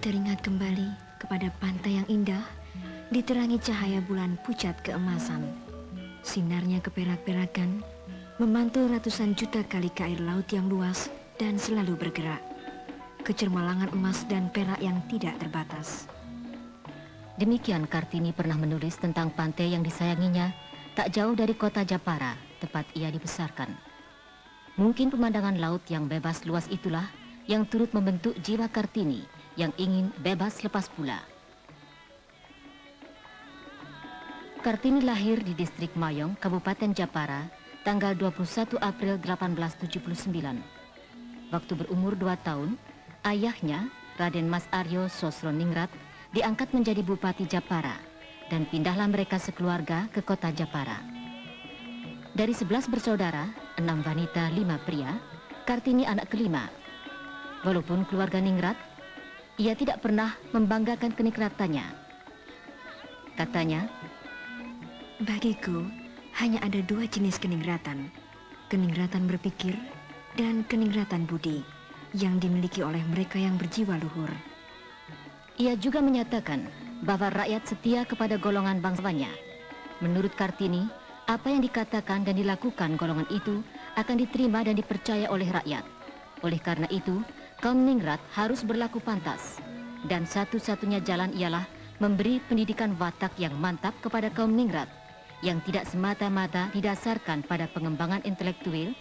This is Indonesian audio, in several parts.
teringat kembali kepada pantai yang indah, diterangi cahaya bulan pucat keemasan. Sinarnya keperak-perakan, memantul ratusan juta kali ke air laut yang luas dan selalu bergerak. Kecermalangan emas dan perak yang tidak terbatas. Demikian Kartini pernah menulis tentang pantai yang disayanginya, tak jauh dari kota Japara, tempat ia dibesarkan. Mungkin pemandangan laut yang bebas luas itulah yang turut membentuk jiwa Kartini yang ingin bebas lepas pula. Kartini lahir di distrik Mayong, Kabupaten Japara, tanggal 21 April 1879. Waktu berumur 2 tahun, ayahnya, Raden Mas Aryo Sosroningrat, diangkat menjadi Bupati Japara, dan pindahlah mereka sekeluarga ke kota Japara. Dari 11 bersaudara, 6 wanita, 5 pria, Kartini anak kelima. Walaupun keluarga Ningrat, ia tidak pernah membanggakan kenikratannya. Katanya, bagiku hanya ada 2 jenis keningratan. Keningratan berpikir dan keningratan budi yang dimiliki oleh mereka yang berjiwa luhur. Ia juga menyatakan bahwa rakyat setia kepada golongan bangsawannya. Menurut Kartini, apa yang dikatakan dan dilakukan golongan itu akan diterima dan dipercaya oleh rakyat. Oleh karena itu, kaum Ningrat harus berlaku pantas. Dan satu-satunya jalan ialah memberi pendidikan watak yang mantap kepada kaum Ningrat, yang tidak semata-mata didasarkan pada pengembangan intelektual,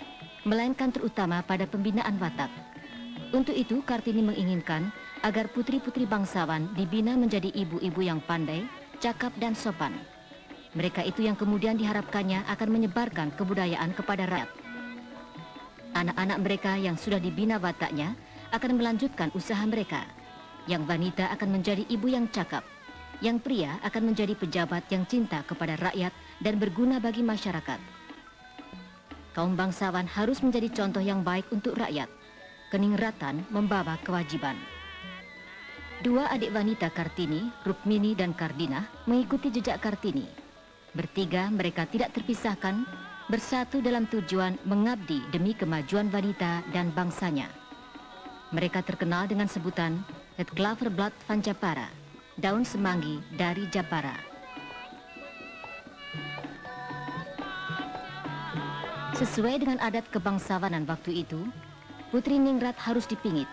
melainkan terutama pada pembinaan watak. Untuk itu, Kartini menginginkan agar putri-putri bangsawan dibina menjadi ibu-ibu yang pandai, cakap dan sopan. Mereka itu yang kemudian diharapkannya akan menyebarkan kebudayaan kepada rakyat. Anak-anak mereka yang sudah dibina wataknya akan melanjutkan usaha mereka. Yang wanita akan menjadi ibu yang cakap. Yang pria akan menjadi pejabat yang cinta kepada rakyat dan berguna bagi masyarakat. Kaum bangsawan harus menjadi contoh yang baik untuk rakyat. Keningratan membawa kewajiban. 2 adik wanita Kartini, Rukmini dan Kardinah, mengikuti jejak Kartini. Bertiga mereka tidak terpisahkan, bersatu dalam tujuan mengabdi demi kemajuan wanita dan bangsanya. Mereka terkenal dengan sebutan Het Klaverblad van Japara, daun semanggi dari Japara. Sesuai dengan adat kebangsawanan waktu itu, Putri Ningrat harus dipingit.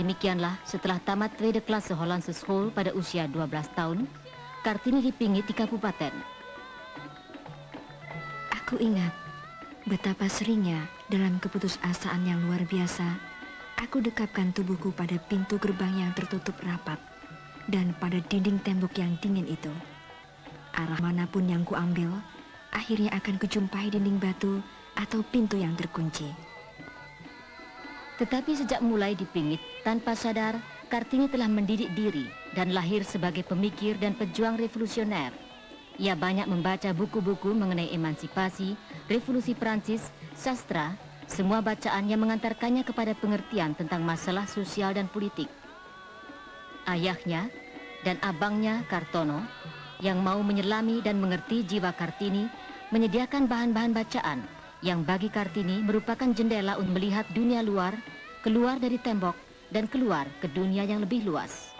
Demikianlah setelah tamat tweede klasse Hollandse School pada usia 12 tahun, Kartini dipingit di kabupaten. Aku ingat betapa seringnya dalam keputusasaan yang luar biasa, aku dekapkan tubuhku pada pintu gerbang yang tertutup rapat dan pada dinding tembok yang dingin itu. Arah manapun yang kuambil, akhirnya akan kujumpai dinding batu atau pintu yang terkunci. Tetapi sejak mulai dipingit, tanpa sadar, Kartini telah mendidik diri dan lahir sebagai pemikir dan pejuang revolusioner. Ia banyak membaca buku-buku mengenai emansipasi, revolusi Prancis, sastra, semua bacaan yang mengantarkannya kepada pengertian tentang masalah sosial dan politik. Ayahnya dan abangnya Kartono, yang mau menyelami dan mengerti jiwa Kartini, menyediakan bahan-bahan bacaan yang bagi Kartini merupakan jendela untuk melihat dunia luar, keluar dari tembok, dan keluar ke dunia yang lebih luas.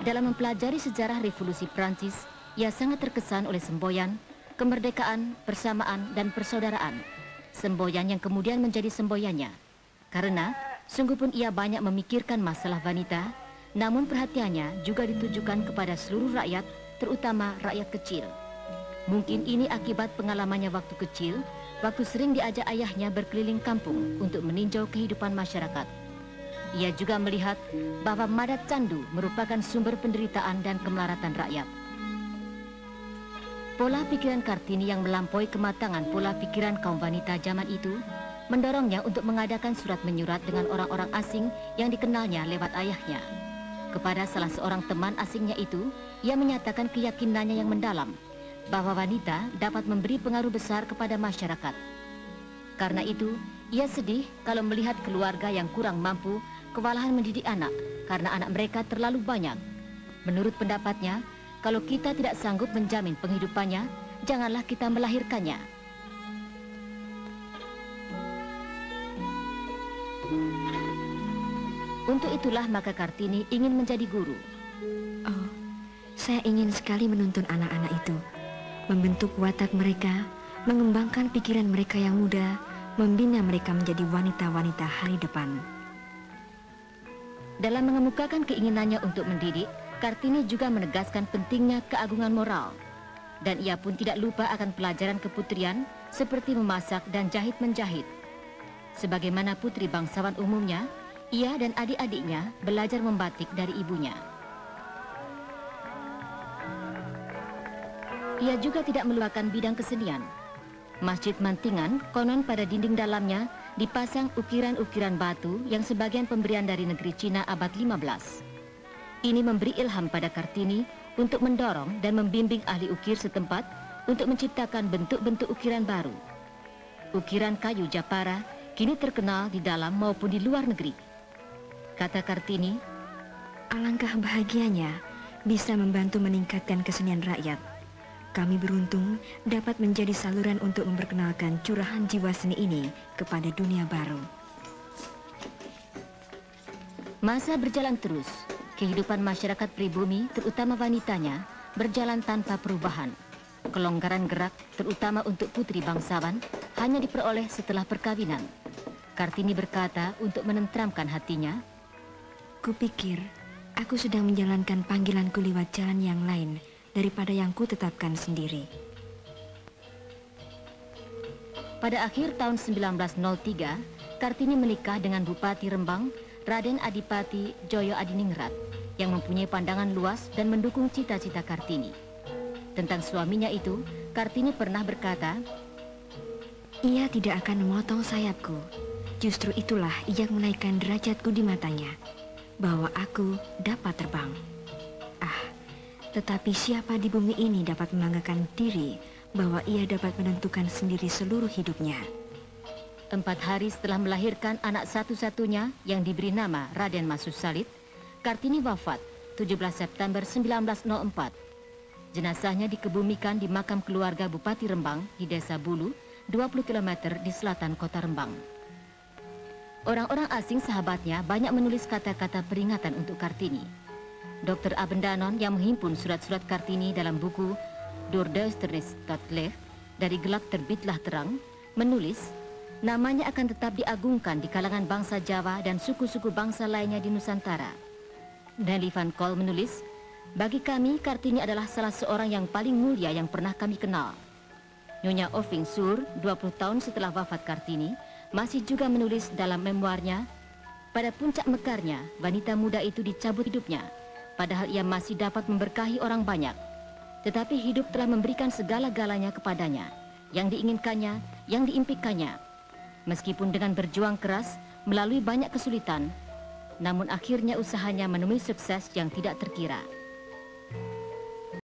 Dalam mempelajari sejarah revolusi Prancis, ia sangat terkesan oleh semboyan, kemerdekaan, persamaan, dan persaudaraan. Semboyan yang kemudian menjadi semboyannya. Karena sungguh pun ia banyak memikirkan masalah wanita, namun perhatiannya juga ditujukan kepada seluruh rakyat, terutama rakyat kecil. Mungkin ini akibat pengalamannya waktu kecil, waktu sering diajak ayahnya berkeliling kampung untuk meninjau kehidupan masyarakat. Ia juga melihat bahwa Madat Candu merupakan sumber penderitaan dan kemelaratan rakyat. Pola pikiran Kartini yang melampaui kematangan pola pikiran kaum wanita zaman itu mendorongnya untuk mengadakan surat menyurat dengan orang-orang asing yang dikenalnya lewat ayahnya. Kepada salah seorang teman asingnya itu, ia menyatakan keyakinannya yang mendalam bahwa wanita dapat memberi pengaruh besar kepada masyarakat. Karena itu, ia sedih kalau melihat keluarga yang kurang mampu kewalahan mendidik anak karena anak mereka terlalu banyak. Menurut pendapatnya, kalau kita tidak sanggup menjamin penghidupannya, janganlah kita melahirkannya. Untuk itulah maka Kartini ingin menjadi guru. Oh, saya ingin sekali menuntun anak-anak itu, membentuk watak mereka, mengembangkan pikiran mereka yang muda, membina mereka menjadi wanita-wanita hari depan. Dalam mengemukakan keinginannya untuk mendidik, Kartini juga menegaskan pentingnya keagungan moral. Dan ia pun tidak lupa akan pelajaran keputrian seperti memasak dan jahit-menjahit. Sebagaimana putri bangsawan umumnya, ia dan adik-adiknya belajar membatik dari ibunya. Ia juga tidak melupakan bidang kesenian. Masjid Mantingan konon pada dinding dalamnya dipasang ukiran-ukiran batu yang sebagian pemberian dari negeri Cina abad 15. Ini memberi ilham pada Kartini untuk mendorong dan membimbing ahli ukir setempat untuk menciptakan bentuk-bentuk ukiran baru. Ukiran kayu Japara kini terkenal di dalam maupun di luar negeri. Kata Kartini, alangkah bahagianya bisa membantu meningkatkan kesenian rakyat. Kami beruntung dapat menjadi saluran untuk memperkenalkan curahan jiwa seni ini kepada dunia baru. Masa berjalan terus. Kehidupan masyarakat pribumi, terutama wanitanya, berjalan tanpa perubahan. Kelonggaran gerak, terutama untuk putri bangsawan, hanya diperoleh setelah perkawinan. Kartini berkata untuk menenteramkan hatinya, kupikir aku sedang menjalankan panggilanku lewat jalan yang lain daripada yang kutetapkan sendiri. Pada akhir tahun 1903, Kartini menikah dengan Bupati Rembang, Raden Adipati Joyo Adiningrat, yang mempunyai pandangan luas dan mendukung cita-cita Kartini. Tentang suaminya itu, Kartini pernah berkata, ia tidak akan memotong sayapku. Justru itulah yang menaikkan derajatku di matanya, bahwa aku dapat terbang. Tetapi siapa di bumi ini dapat membanggakan diri bahwa ia dapat menentukan sendiri seluruh hidupnya. 4 hari setelah melahirkan anak satu-satunya yang diberi nama Raden Masus Salit, Kartini wafat 17 September 1904. Jenazahnya dikebumikan di makam keluarga Bupati Rembang di Desa Bulu, 20 km di selatan kota Rembang. Orang-orang asing sahabatnya banyak menulis kata-kata peringatan untuk Kartini. Dr. Abendanon yang menghimpun surat-surat Kartini dalam buku Door Duisternis tot Licht, dari gelap terbitlah terang, menulis namanya akan tetap diagungkan di kalangan bangsa Jawa dan suku-suku bangsa lainnya di Nusantara. Nelly Van Kol menulis, bagi kami Kartini adalah salah seorang yang paling mulia yang pernah kami kenal. Nyonya Oving Sur, 20 tahun setelah wafat Kartini, masih juga menulis dalam memoarnya, pada puncak mekarnya, wanita muda itu dicabut hidupnya, padahal ia masih dapat memberkahi orang banyak. Tetapi hidup telah memberikan segala-galanya kepadanya, yang diinginkannya, yang diimpikannya. Meskipun dengan berjuang keras, melalui banyak kesulitan, namun akhirnya usahanya menemui sukses yang tidak terkira.